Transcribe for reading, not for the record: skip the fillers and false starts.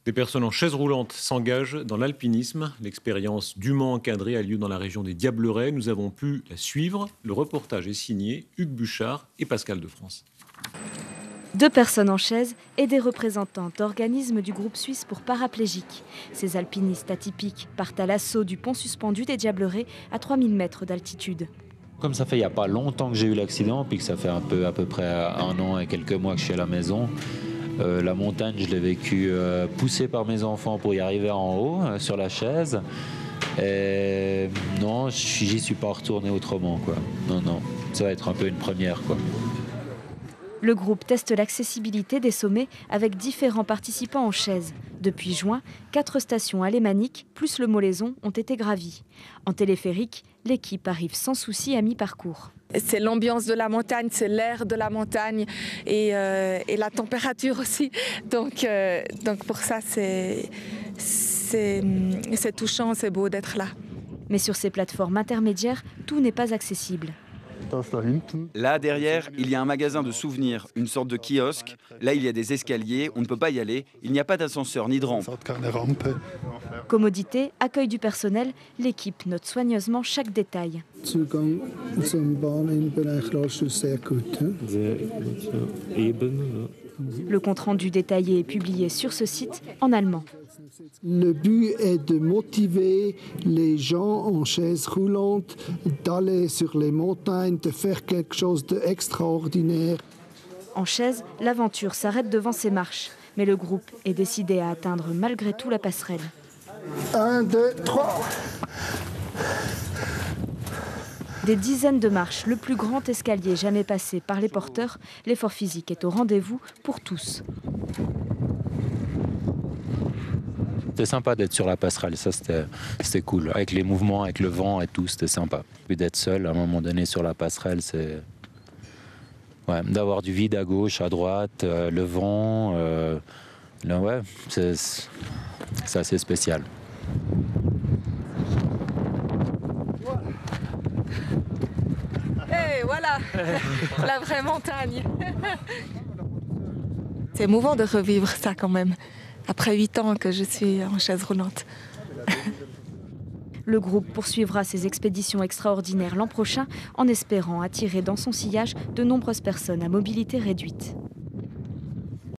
Des personnes en chaise roulante s'engagent dans l'alpinisme. L'expérience dûment encadrée a lieu dans la région des Diablerets. Nous avons pu la suivre. Le reportage est signé Hugues Buchard et Pascal Defrance. 2 personnes en chaise et des représentants d'organismes du groupe suisse pour paraplégiques. Ces alpinistes atypiques partent à l'assaut du pont suspendu des Diablerets à 3000 mètres d'altitude. Comme ça fait il n'y a pas longtemps que j'ai eu l'accident, puis que ça fait à peu près 1 an et quelques mois que je suis à la maison, la montagne, je l'ai vécu poussé par mes enfants pour y arriver en haut, sur la chaise. Et non, j'y suis pas retourné autrement, quoi. Non, ça va être un peu une première, quoi. Le groupe teste l'accessibilité des sommets avec différents participants en chaise. Depuis juin, 4 stations alémaniques plus le Molaison ont été gravies. En téléphérique, l'équipe arrive sans souci à mi-parcours. C'est l'ambiance de la montagne, c'est l'air de la montagne et la température aussi. Donc pour ça, c'est touchant, c'est beau d'être là. Mais sur ces plateformes intermédiaires, tout n'est pas accessible. Là, derrière, il y a un magasin de souvenirs, une sorte de kiosque. Là, il y a des escaliers, on ne peut pas y aller. Il n'y a pas d'ascenseur ni de rampe. Commodité, accueil du personnel, l'équipe note soigneusement chaque détail. Le compte-rendu détaillé est publié sur ce site en allemand. Le but est de motiver les gens en chaise roulante d'aller sur les montagnes, de faire quelque chose d'extraordinaire. En chaise, l'aventure s'arrête devant ces marches. Mais le groupe est décidé à atteindre malgré tout la passerelle. 1, 2, 3. Des dizaines de marches, le plus grand escalier jamais passé par les porteurs, l'effort physique est au rendez-vous pour tous. C'était sympa d'être sur la passerelle, ça c'était cool. Avec les mouvements, avec le vent et tout, c'était sympa. Puis d'être seul à un moment donné sur la passerelle, c'est... Ouais, d'avoir du vide à gauche, à droite, le vent, là, ouais, c'est assez spécial. Et voilà, la vraie montagne. C'est émouvant de revivre ça quand même, après 8 ans que je suis en chaise roulante. Le groupe poursuivra ses expéditions extraordinaires l'an prochain en espérant attirer dans son sillage de nombreuses personnes à mobilité réduite.